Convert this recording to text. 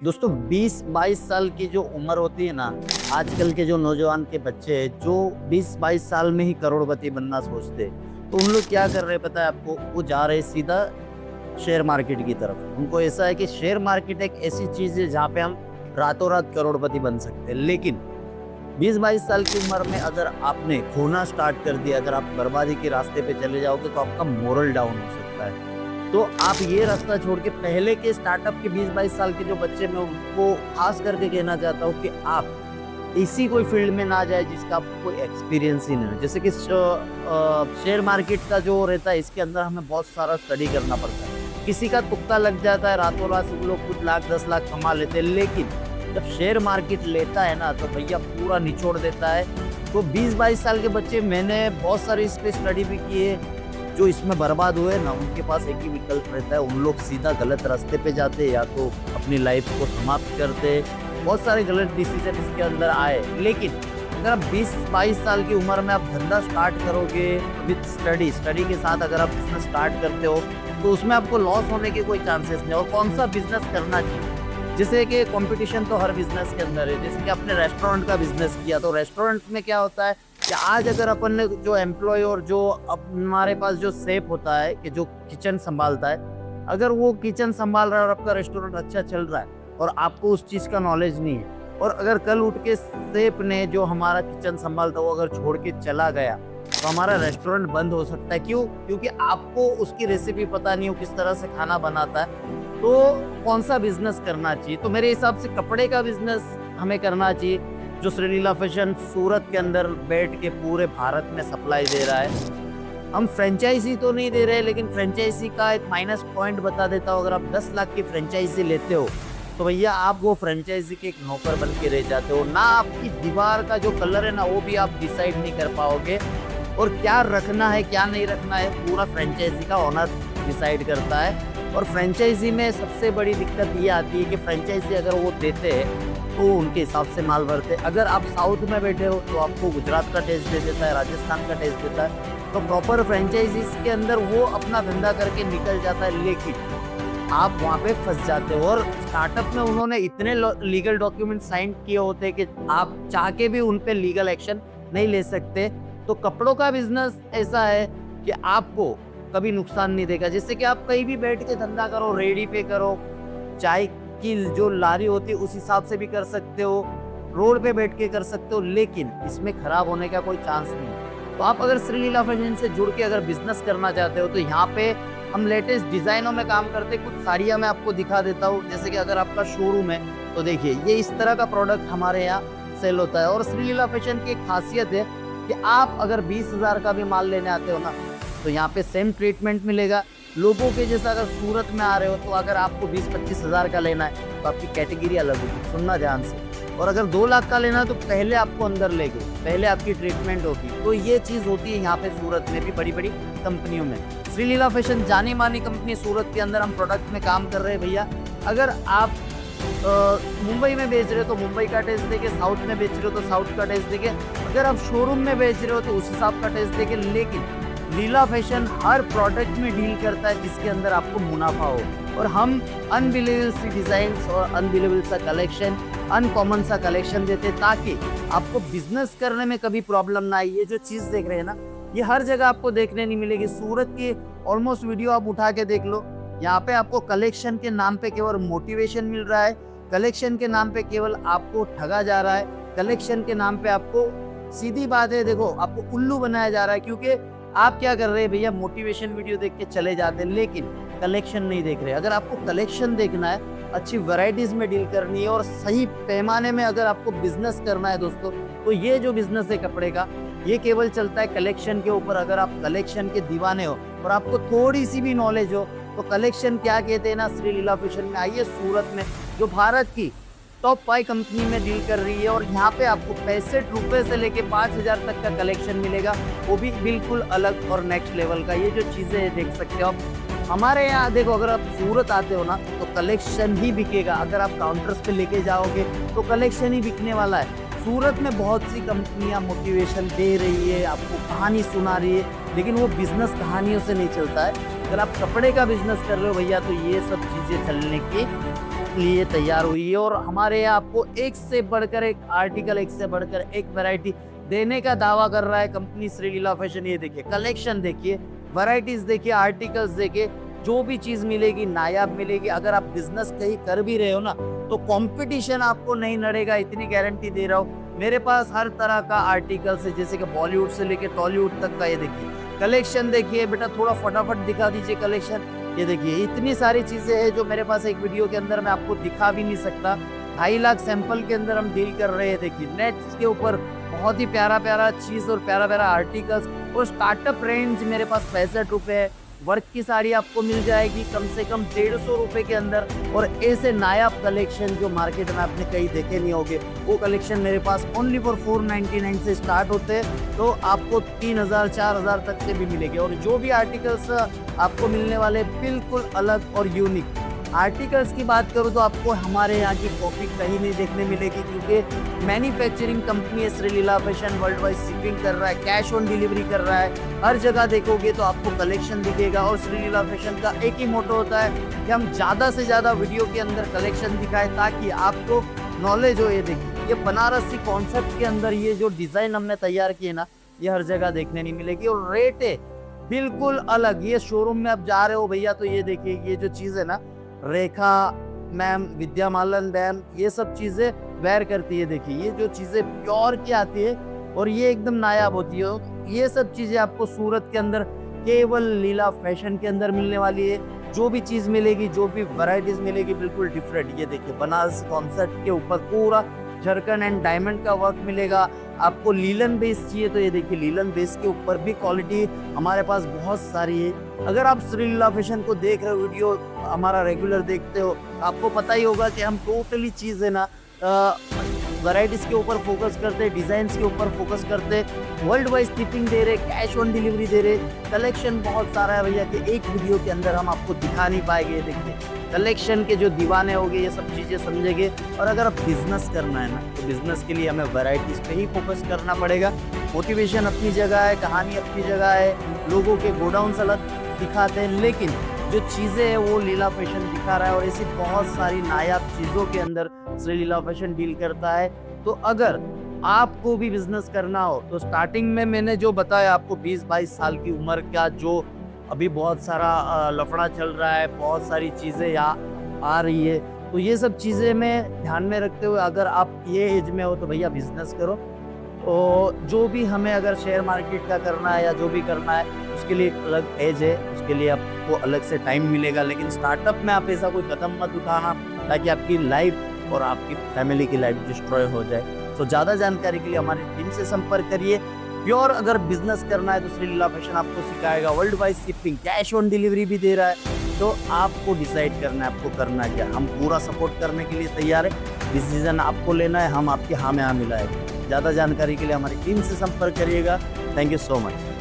दोस्तों 20-22 साल की जो उम्र होती है ना, आजकल के जो नौजवान के बच्चे हैं जो 20-22 साल में ही करोड़पति बनना सोचते हैं, तो उन लोग क्या कर रहे हैं पता है आपको? वो जा रहे हैं सीधा शेयर मार्केट की तरफ। उनको ऐसा है कि शेयर मार्केट एक ऐसी चीज़ है जहाँ पे हम रातों रात करोड़पति बन सकते हैं। लेकिन 20-22 साल की उम्र में अगर आपने खोना स्टार्ट कर दिया, अगर आप बर्बादी के रास्ते पे चले जाओगे तो आपका मोरल डाउन हो सकता है। तो आप ये रास्ता छोड़ के पहले के स्टार्टअप के 20-22 साल के जो बच्चे मैं उनको खास करके कहना चाहता हूँ कि आप इसी कोई फील्ड में ना जाए जिसका आपको कोई एक्सपीरियंस ही नहीं हो। जैसे कि शेयर मार्केट का जो रहता है इसके अंदर हमें बहुत सारा स्टडी करना पड़ता है। किसी का तुक्का लग जाता है, रातों रात सब लोग कुछ लाख 10 लाख कमा लेते हैं, लेकिन जब शेयर मार्केट लेता है ना तो भैया पूरा निचोड़ देता है। तो 20-22 साल के बच्चे, मैंने बहुत सारी इस पे स्टडी भी की है, जो इसमें बर्बाद हुए ना उनके पास एक ही विकल्प रहता है, उन लोग सीधा गलत रास्ते पे जाते या तो अपनी लाइफ को समाप्त करते। बहुत सारे गलत डिसीजन इसके अंदर आए। लेकिन अगर आप 20-22 साल की उम्र में आप धंधा स्टार्ट करोगे विद स्टडी के साथ अगर आप बिजनेस स्टार्ट करते हो तो उसमें आपको लॉस होने के कोई चांसेस नहीं। और कौन सा बिजनेस करना चाहिए, जैसे कि कंपटीशन तो हर बिजनेस के अंदर है। जैसे कि आपने रेस्टोरेंट का बिजनेस किया तो रेस्टोरेंट में क्या होता है कि आज अगर अपन ने जो एम्प्लॉय और जो हमारे पास जो शेफ होता है कि जो किचन संभालता है, अगर वो किचन संभाल रहा है और आपका रेस्टोरेंट अच्छा चल रहा है और आपको उस चीज़ का नॉलेज नहीं है, और अगर कल उठ के शेफ ने जो हमारा किचन संभालता वो अगर छोड़ के चला गया तो हमारा रेस्टोरेंट बंद हो सकता है। क्यों? क्योंकि आपको उसकी रेसिपी पता नहीं हो, किस तरह से खाना बनाता है। तो कौन सा बिजनेस करना चाहिए? तो मेरे हिसाब से कपड़े का बिजनेस हमें करना चाहिए, जो श्रीलीला फैशन सूरत के अंदर बैठ के पूरे भारत में सप्लाई दे रहा है। हम फ्रेंचाइजी तो नहीं दे रहे, लेकिन फ्रेंचाइजी का एक माइनस पॉइंट बता देता हूँ। अगर आप 10 लाख की फ्रेंचाइजी लेते हो तो भैया आप वो फ्रेंचाइजी के एक नौकर बन के रह जाते हो ना। आपकी दीवार का जो कलर है ना वो भी आप डिसाइड नहीं कर पाओगे, और क्या रखना है क्या नहीं रखना है पूरा फ्रेंचाइजी का ओनर डिसाइड करता है। और फ्रेंचाइजी में सबसे बड़ी दिक्कत ये आती है कि फ्रेंचाइजी अगर वो देते हैं तो उनके हिसाब से माल भरते। अगर आप साउथ में बैठे हो तो आपको गुजरात का टेस्ट दे देता है, राजस्थान का टेस्ट देता है। तो प्रॉपर फ्रेंचाइजीज के अंदर वो अपना धंधा करके निकल जाता है, लेकिन आप वहाँ पे फंस जाते हो। और स्टार्टअप में उन्होंने इतने लीगल डॉक्यूमेंट साइन किए होते हैं कि आप चाह के भी उन पे लीगल एक्शन नहीं ले सकते। तो कपड़ों का बिजनेस ऐसा है कि आपको कभी नुकसान नहीं देगा। जैसे कि आप कहीं भी बैठ के धंधा करो, रेडी पे करो, चाय की जो लारी होती है उस हिसाब से भी कर सकते हो, रोड पे बैठ के कर सकते हो, लेकिन इसमें खराब होने का कोई चांस नहीं है। तो आप अगर श्रीलीला फैशन से जुड़ के अगर बिजनेस करना चाहते हो तो यहाँ पे हम लेटेस्ट डिजाइनों में काम करते हैं। कुछ साड़ियाँ मैं आपको दिखा देता हूँ। जैसे कि अगर आपका शोरूम है तो देखिए ये इस तरह का प्रोडक्ट हमारे यहाँ सेल होता है। और श्रीलीला फैशन की एक खासियत है कि आप अगर 20,000 का भी माल लेने आते हो ना तो यहाँ पे सेम ट्रीटमेंट मिलेगा। लोगों के जैसा अगर सूरत में आ रहे हो तो अगर आपको 20-25 हज़ार का लेना है तो आपकी कैटेगरी अलग होगी, सुनना ध्यान से। और अगर 2 लाख का लेना है तो पहले आपको अंदर लेंगे, पहले आपकी ट्रीटमेंट होगी। तो ये चीज़ होती है यहाँ पे सूरत में भी बड़ी बड़ी कंपनियों में। श्रीलीला फैशन जानी मानी कंपनी, सूरत के अंदर हम प्रोडक्ट में काम कर रहे हैं भैया। अगर आप मुंबई में बेच रहे हो तो मुंबई का टेस्ट देके, साउथ में बेच रहे हो तो साउथ का टेस्ट देके, अगर आप शोरूम में बेच रहे हो तो उस हिसाब का टेस्ट देके। लेकिन लीला फैशन हर प्रोडक्ट में डील करता है जिसके अंदर आपको मुनाफा हो। और हम अनबिलीवेबल सी डिजाइन्स और अनबिलीवेबल सा कलेक्शन, अनकॉमन सा कलेक्शन देते हैं ताकि आपको बिजनेस करने में कभी प्रॉब्लम ना आए। ये जो चीज़ देख रहे हैं ना ये हर जगह आपको देखने नहीं मिलेगी। सूरत की ऑलमोस्ट वीडियो आप उठा के देख लो, यहाँ पे आपको कलेक्शन के नाम पे केवल मोटिवेशन मिल रहा है, कलेक्शन के नाम पे केवल आपको ठगा जा रहा है, कलेक्शन के नाम पे आपको, सीधी बात है देखो, आपको उल्लू बनाया जा रहा है। क्योंकि आप क्या कर रहे हैं भैया, मोटिवेशन वीडियो देख के चले जाते हैं लेकिन कलेक्शन नहीं देख रहे। अगर आपको कलेक्शन देखना है, अच्छी वैरायटीज में डील करनी है और सही पैमाने में अगर आपको बिजनेस करना है दोस्तों, तो ये जो बिजनेस है कपड़े का ये केवल चलता है कलेक्शन के ऊपर। अगर आप कलेक्शन के दीवाने हो और आपको थोड़ी सी भी नॉलेज हो तो कलेक्शन क्या कहते हैं ना, श्रीलीला फैशन में आइए सूरत में, जो भारत की टॉप 5 कंपनी में डील कर रही है। और यहाँ पे आपको 65 रुपये से लेके 5,000 तक का कलेक्शन मिलेगा, वो भी बिल्कुल अलग और नेक्स्ट लेवल का। ये जो चीज़ें देख सकते हो आप हमारे यहाँ। देखो अगर आप सूरत आते हो ना तो कलेक्शन ही बिकेगा। अगर आप काउंटर्स पे लेके जाओगे तो कलेक्शन ही बिकने वाला है। सूरत में बहुत सी कंपनियां मोटिवेशन दे रही है, आपको कहानी सुना रही है, लेकिन वो बिजनेस कहानियों से नहीं चलता है। अगर आप कपड़े का बिजनेस कर रहे हो भैया तो ये सब चीज़ें चलने की लिए तैयार हुई है और हमारे यहाँ आपको एक से बढ़कर एक आर्टिकल, एक से बढ़कर एक वैरायटी देने का दावा कर रहा है कंपनी श्री लीला फैशन। ये देखिए कलेक्शन, देखिए वैरायटीज, देखिए आर्टिकल्स, देखिए जो भी चीज मिलेगी नायाब मिलेगी। अगर आप बिजनेस कहीं कर भी रहे हो ना तो कंपटीशन आपको नहीं नड़ेगा, इतनी गारंटी दे रहा हूँ। मेरे पास हर तरह का आर्टिकल्स है, जैसे कि बॉलीवुड से लेके टॉलीवुड तक का। ये देखिए कलेक्शन, देखिए बेटा थोड़ा फटाफट दिखा दीजिए कलेक्शन। ये देखिए इतनी सारी चीजें हैं जो मेरे पास एक वीडियो के अंदर मैं आपको दिखा भी नहीं सकता। 2.5 लाख सैंपल के अंदर हम डील कर रहे हैं। देखिए नेट के ऊपर बहुत ही प्यारा प्यारा चीज और प्यारा प्यारा आर्टिकल्स। और स्टार्टअप रेंज मेरे पास 65 रुपए है। वर्क की साड़ी आपको मिल जाएगी कम से कम 150 रुपए के अंदर। और ऐसे नायाब कलेक्शन जो मार्केट में आपने कहीं देखे नहीं होंगे, वो कलेक्शन मेरे पास ओनली फॉर 499 से स्टार्ट होते हैं। तो आपको 3000 4000 तक के भी मिलेंगे। और जो भी आर्टिकल्स आपको मिलने वाले बिल्कुल अलग और यूनिक। आर्टिकल्स की बात करूँ तो आपको हमारे यहाँ की कॉपी कहीं नहीं देखने मिलेगी, क्योंकि मैन्युफैक्चरिंग कंपनी है श्री लीला फैशन, वर्ल्ड वाइड शिपिंग कर रहा है, कैश ऑन डिलीवरी कर रहा है। हर जगह देखोगे तो आपको कलेक्शन दिखेगा। और श्री लीला फैशन का एक ही मोटो होता है कि हम ज़्यादा से ज़्यादा वीडियो के अंदर कलेक्शन दिखाएं ताकि आपको नॉलेज हो। ये देखिए ये बनारसी कॉन्सेप्ट के अंदर ये जो डिज़ाइन हमने तैयार किए ना, ये हर जगह देखने नहीं मिलेगी। और रेट है बिल्कुल अलग। ये शोरूम में आप जा रहे हो भैया तो ये देखिए ये जो चीज़ है ना, रेखा मैम, विद्या मालन मैम, ये सब चीज़ें वेयर करती है। देखिए ये जो चीज़ें प्योर की आती है और ये एकदम नायाब होती है। ये सब चीज़ें आपको सूरत के अंदर केवल लीला फैशन के अंदर मिलने वाली है। जो भी चीज़ मिलेगी, जो भी वैरायटीज मिलेगी बिल्कुल डिफरेंट। ये देखिए बनारस कॉन्सेप्ट के ऊपर पूरा झरकन एंड डायमंड का वर्क मिलेगा। आपको लीलन बेस चाहिए तो ये देखिए लीलन बेस के ऊपर भी क्वालिटी हमारे पास बहुत सारी है। अगर आप श्री लीला फैशन को देख रहे हो, वीडियो हमारा रेगुलर देखते हो, आपको पता ही होगा कि हम टोटली चीज़ है ना वैरायटीज के ऊपर फोकस करते हैं, डिजाइन्स के ऊपर फोकस करते हैं, वर्ल्ड वाइड शिपिंग दे रहे, कैश ऑन डिलीवरी दे रहे। कलेक्शन बहुत सारा है भैया कि एक वीडियो के अंदर हम आपको दिखा नहीं पाएंगे। देखिए कलेक्शन के जो दीवाने होंगे ये सब चीज़ें समझेंगे। और अगर आप बिजनेस करना है ना तो बिजनेस के लिए हमें वैरायटीज पे ही फोकस करना पड़ेगा। मोटिवेशन अपनी जगह है, कहानी अपनी जगह है, लोगों के गोडाउन अलग दिखाते हैं, लेकिन जो चीज़ें हैं वो लीला फैशन दिखा रहा है। और ऐसी बहुत सारी नायाब चीज़ों के अंदर श्री लीला फैशन डील करता है। तो अगर आपको भी बिजनेस करना हो तो स्टार्टिंग में मैंने जो बताया आपको 20-22 साल की उम्र का जो अभी बहुत सारा लफड़ा चल रहा है, बहुत सारी चीज़ें यहाँ आ रही है, तो ये सब चीज़ें में ध्यान में रखते हुए अगर आप ये एज में हो तो भैया बिजनेस करो। तो जो भी हमें अगर शेयर मार्केट का करना है या जो भी करना है उसके लिए एक अलग एज है, उसके लिए आपको अलग से टाइम मिलेगा। लेकिन स्टार्टअप में आप ऐसा कोई कदम मत उठाना ताकि आपकी लाइफ और आपकी फैमिली की लाइफ डिस्ट्रॉय हो जाए। तो ज़्यादा जानकारी के लिए हमारी टीम से संपर्क करिए। प्योर अगर बिजनेस करना है तो श्री लीला फैशन आपको सिखाएगा, world wide shipping, cash on delivery भी दे रहा है। तो आपको डिसाइड करना है आपको करना क्या। हम पूरा सपोर्ट करने के लिए तैयार है। डिसीजन आपको लेना है, हम आपके हाँ में हाँ मिलाएंगे। ज़्यादा जानकारी के लिए हमारी टीम से संपर्क करिएगा। Thank you so much.